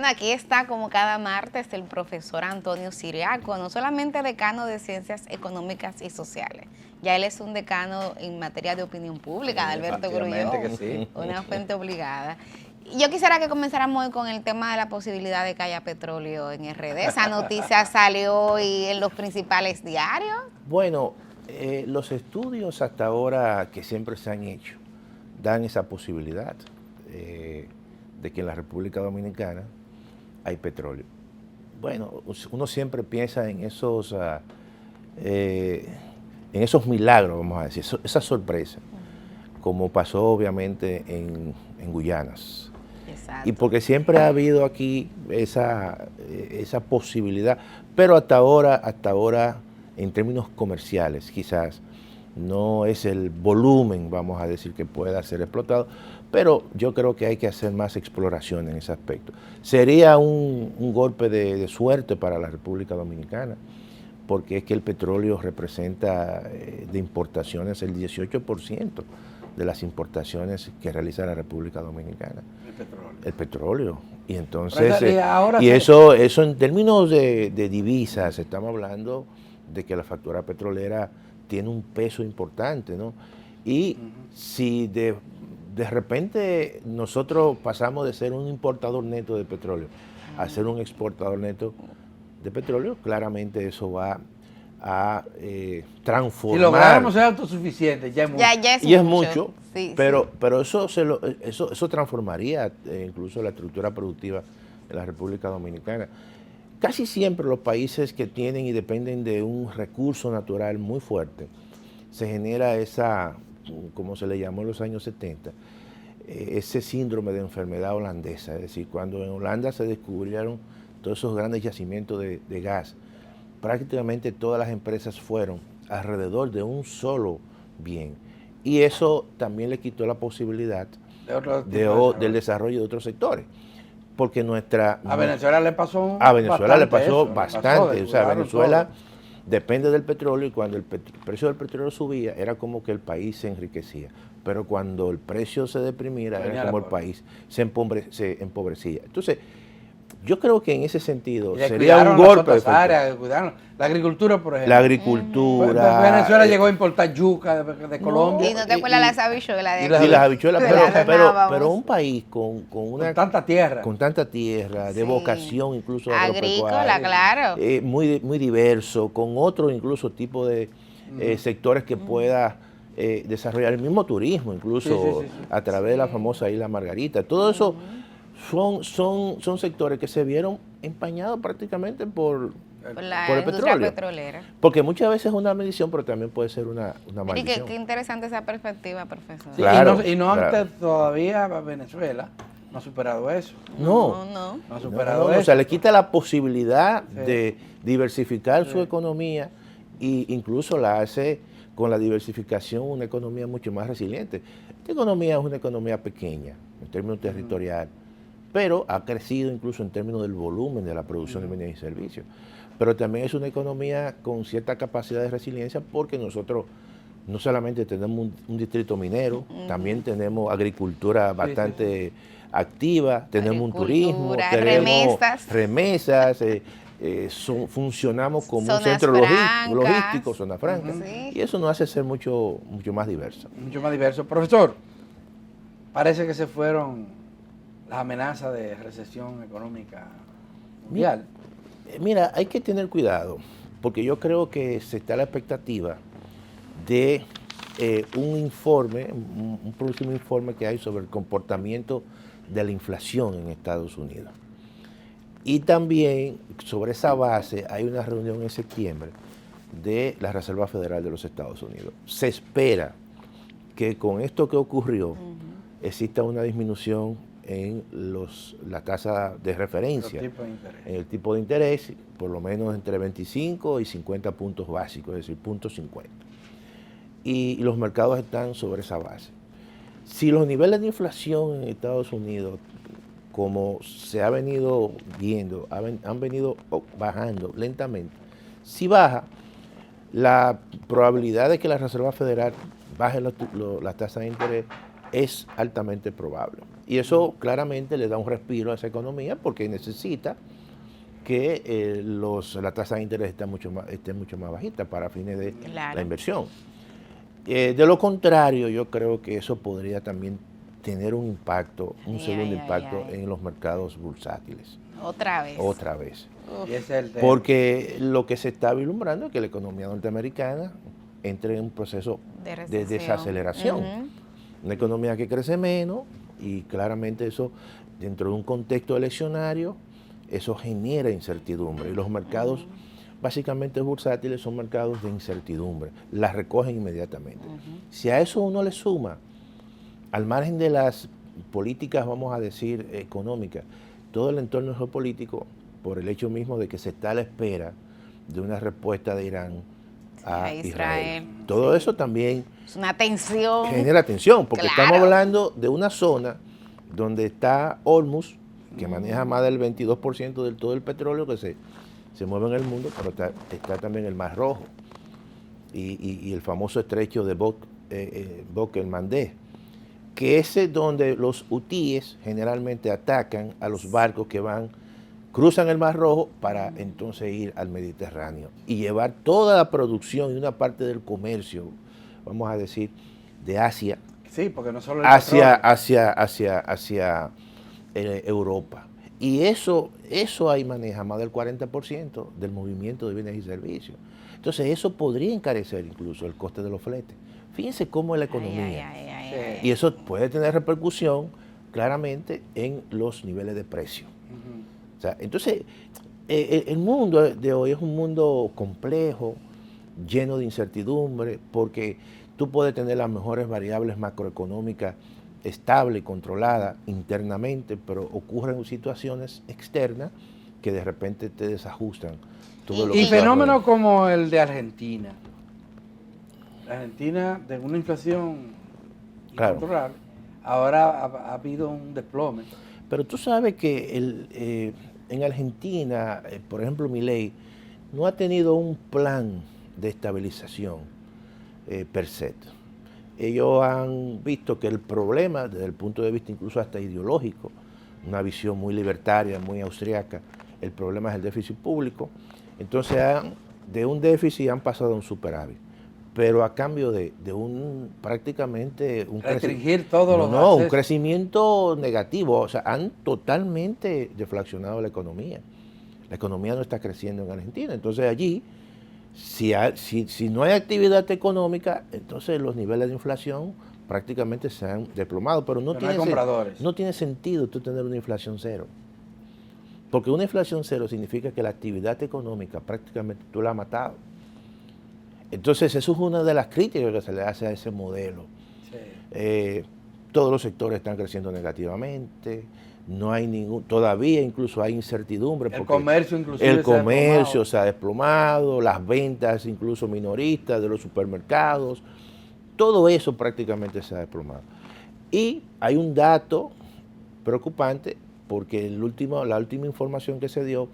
Aquí está como cada martes el profesor Antonio Siriaco, no solamente decano de Ciencias Económicas y Sociales, ya él es un decano en materia de opinión pública, de Alberto Grullón, que sí. una fuente obligada. Yo quisiera que comenzáramos hoy con el tema de la posibilidad de que haya petróleo en RD. Esa noticia salió hoy en los principales diarios. Bueno, los estudios hasta ahora que siempre se han hecho dan esa posibilidad de que en la República Dominicana hay petróleo. Bueno, uno siempre piensa en esos milagros, vamos a decir, esa sorpresa, como pasó obviamente en Guyanas. Exacto. Y porque siempre ha habido aquí esa posibilidad, pero hasta ahora, en términos comerciales, quizás no es el volumen, vamos a decir, que pueda ser explotado, pero yo creo que hay que hacer más exploración en ese aspecto. Sería un golpe de suerte para la República Dominicana, porque es que el petróleo representa de importaciones el 18% de las importaciones que realiza la República Dominicana. El petróleo. Y entonces, eso en términos de divisas, estamos hablando de que la factura petrolera tiene un peso importante, ¿no? Y si de repente nosotros pasamos de ser un importador neto de petróleo a ser un exportador neto de petróleo, claramente eso va a transformar. Si lográramos ser autosuficientes, ya es mucho. Y es mucho, sí, pero eso transformaría incluso la estructura productiva de la República Dominicana. Casi siempre los países que tienen y dependen de un recurso natural muy fuerte, se genera esa, como se le llamó en los años 70, ese síndrome de enfermedad holandesa. Es decir, cuando en Holanda se descubrieron todos esos grandes yacimientos de gas, prácticamente todas las empresas fueron alrededor de un solo bien. Y eso también le quitó la posibilidad del desarrollo de otros sectores. Porque a Venezuela le pasó bastante. O sea, Venezuela depende del petróleo y cuando el precio del petróleo subía era como que el país se enriquecía. Pero cuando el precio se deprimiera era como el país se empobrecía. Entonces, yo creo que en ese sentido sería un golpe. La agricultura, por ejemplo. La agricultura. Venezuela llegó a importar yuca de Colombia. Y no te acuerdas las habichuelas de aquí. Y las habichuelas, pero un país con tanta tierra. Con tanta tierra, de vocación incluso agrícola, claro. Muy diverso, con otro incluso tipo de sectores que pueda desarrollar el mismo turismo, incluso a través de la famosa Isla Margarita. Todo eso son sectores que se vieron empañados prácticamente por el petróleo. Petrolera. Porque muchas veces es una bendición, pero también puede ser una maldición. Y qué interesante esa perspectiva, profesor. Sí, claro, antes todavía Venezuela no ha superado eso. No ha superado eso. O sea, le quita la posibilidad de diversificar su economía e incluso la hace con la diversificación una economía mucho más resiliente. Esta economía es una economía pequeña en términos territoriales, pero ha crecido incluso en términos del volumen de la producción de bienes y servicios. Pero también es una economía con cierta capacidad de resiliencia porque nosotros no solamente tenemos un distrito minero, también tenemos agricultura bastante activa, tenemos un turismo, tenemos remesas, funcionamos como zonas un centro logístico, zona franca, sí. Y eso nos hace ser mucho más diverso. Mucho más diverso. Profesor, parece que se fueron las amenazas de recesión económica mundial. Mira, hay que tener cuidado, porque yo creo que se está a la expectativa de un próximo informe que hay sobre el comportamiento de la inflación en Estados Unidos. Y también sobre esa base hay una reunión en septiembre de la Reserva Federal de los Estados Unidos. Se espera que con esto que ocurrió exista una disminución en la tasa de referencia, en el tipo de interés, por lo menos entre 25 y 50 puntos básicos, es decir, 0.50. Y los mercados están sobre esa base. Si los niveles de inflación en Estados Unidos, como se ha venido viendo, han venido bajando lentamente, si baja, la probabilidad de que la Reserva Federal baje las tasas de interés es altamente probable. Y eso claramente le da un respiro a esa economía porque necesita que la tasa de interés esté mucho más bajita para fines de la inversión. De lo contrario, yo creo que eso podría también tener un impacto, un segundo impacto en los mercados bursátiles. Otra vez. Otra vez. Y ese es el tema. Porque lo que se está vislumbrando es que la economía norteamericana entre en un proceso de desaceleración. Una economía que crece menos y claramente eso, dentro de un contexto eleccionario, eso genera incertidumbre. Y los mercados, básicamente bursátiles, son mercados de incertidumbre. Las recogen inmediatamente. Si a eso uno le suma, al margen de las políticas, vamos a decir, económicas, todo el entorno geopolítico, por el hecho mismo de que se está a la espera de una respuesta de Irán a Israel. Todo eso también es una tensión. Genera tensión, porque estamos hablando de una zona donde está Hormuz, que maneja más del 22% del todo el petróleo que se mueve en el mundo, pero está también el Mar Rojo y el famoso estrecho de Bab el-Mandeb, que es donde los hutíes generalmente atacan a los barcos que cruzan el Mar Rojo para entonces ir al Mediterráneo y llevar toda la producción y una parte del comercio, vamos a decir, de Asia, sí, porque no solo hacia Europa. Y eso ahí maneja más del 40% del movimiento de bienes y servicios. Entonces eso podría encarecer incluso el coste de los fletes. Fíjense cómo es la economía. Y eso puede tener repercusión claramente en los niveles de precio. O sea, entonces, el mundo de hoy es un mundo complejo, lleno de incertidumbre, porque tú puedes tener las mejores variables macroeconómicas estables y controladas internamente, pero ocurren situaciones externas que de repente te desajustan todo lo que y fenómenos como el de Argentina. Argentina, de una inflación incontrolable, ahora ha habido un desplome. Pero tú sabes que en Argentina, por ejemplo, Milei no ha tenido un plan de estabilización per se. Ellos han visto que el problema, desde el punto de vista incluso hasta ideológico, una visión muy libertaria, muy austriaca, el problema es el déficit público. Entonces, de un déficit han pasado a un superávit, pero a cambio de prácticamente un restringir todos los accesos. Un crecimiento negativo. O sea, han totalmente deflacionado la economía. La economía no está creciendo en Argentina. Entonces allí, si no hay actividad económica, entonces los niveles de inflación prácticamente se han desplomado. Pero no tiene sentido tú tener una inflación cero. Porque una inflación cero significa que la actividad económica prácticamente tú la has matado. Entonces, eso es una de las críticas que se le hace a ese modelo. Sí. Todos los sectores están creciendo negativamente, no hay todavía incluso hay incertidumbre. El comercio inclusive el comercio se ha desplomado, las ventas incluso minoristas de los supermercados, todo eso prácticamente se ha desplomado. Y hay un dato preocupante, porque la última información que se dio,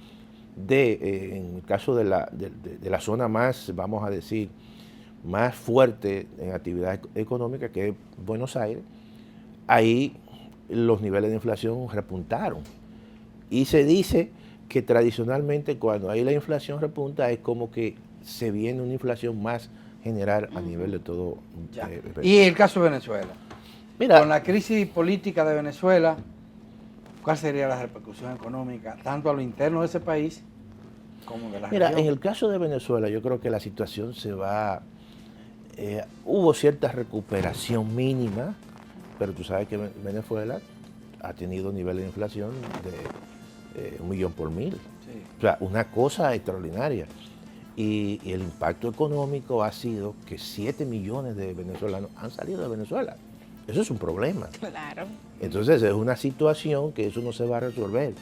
en el caso de la zona más, vamos a decir, más fuerte en actividad económica, que es Buenos Aires, ahí los niveles de inflación repuntaron. Y se dice que tradicionalmente cuando ahí la inflación repunta es como que se viene una inflación más general a nivel de todo. Y el caso de Venezuela. Mira, con la crisis política de Venezuela, ¿cuál sería la repercusión económica tanto a lo interno de ese país como de la región? En el caso de Venezuela yo creo que la situación hubo cierta recuperación mínima, pero tú sabes que Venezuela ha tenido niveles de inflación de 1 millón por 1000. Sí. O sea, una cosa extraordinaria. Y el impacto económico ha sido que 7 millones de venezolanos han salido de Venezuela. Eso es un problema. Claro. Entonces es una situación que eso no se va a resolver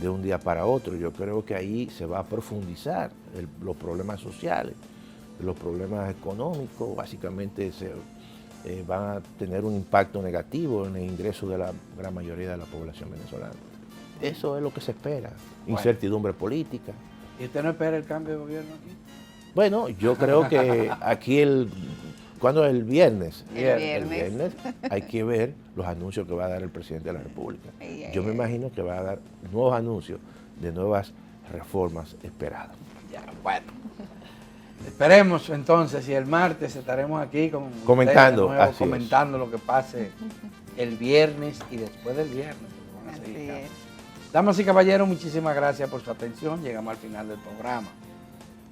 de un día para otro. Yo creo que ahí se va a profundizar los problemas sociales, los problemas económicos, básicamente van a tener un impacto negativo en el ingreso de la gran mayoría de la población venezolana. Eso es lo que se espera, incertidumbre política. ¿Y usted no espera el cambio de gobierno aquí? Bueno, yo creo que aquí ¿Cuándo es el viernes? El El viernes. viernes hay que ver los anuncios que va a dar el presidente de la República. Yo me imagino que va a dar nuevos anuncios de nuevas reformas esperadas. Ya, bueno. Esperemos entonces, y el martes estaremos aquí con Comentando, ustedes de nuevo, así es. comentando lo que pase el viernes y después del viernes. Porque van a Así seguir es. Damas y caballeros, muchísimas gracias por su atención. Llegamos al final del programa.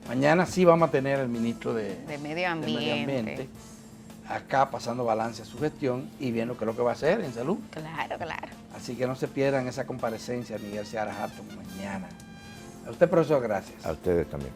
Mañana sí vamos a tener al ministro de Medio Ambiente. acá pasando balance a su gestión y viendo qué es lo que va a hacer en salud. Claro, claro. Así que no se pierdan esa comparecencia de Miguel Seara Hatton mañana. A usted, profesor, gracias. A ustedes también.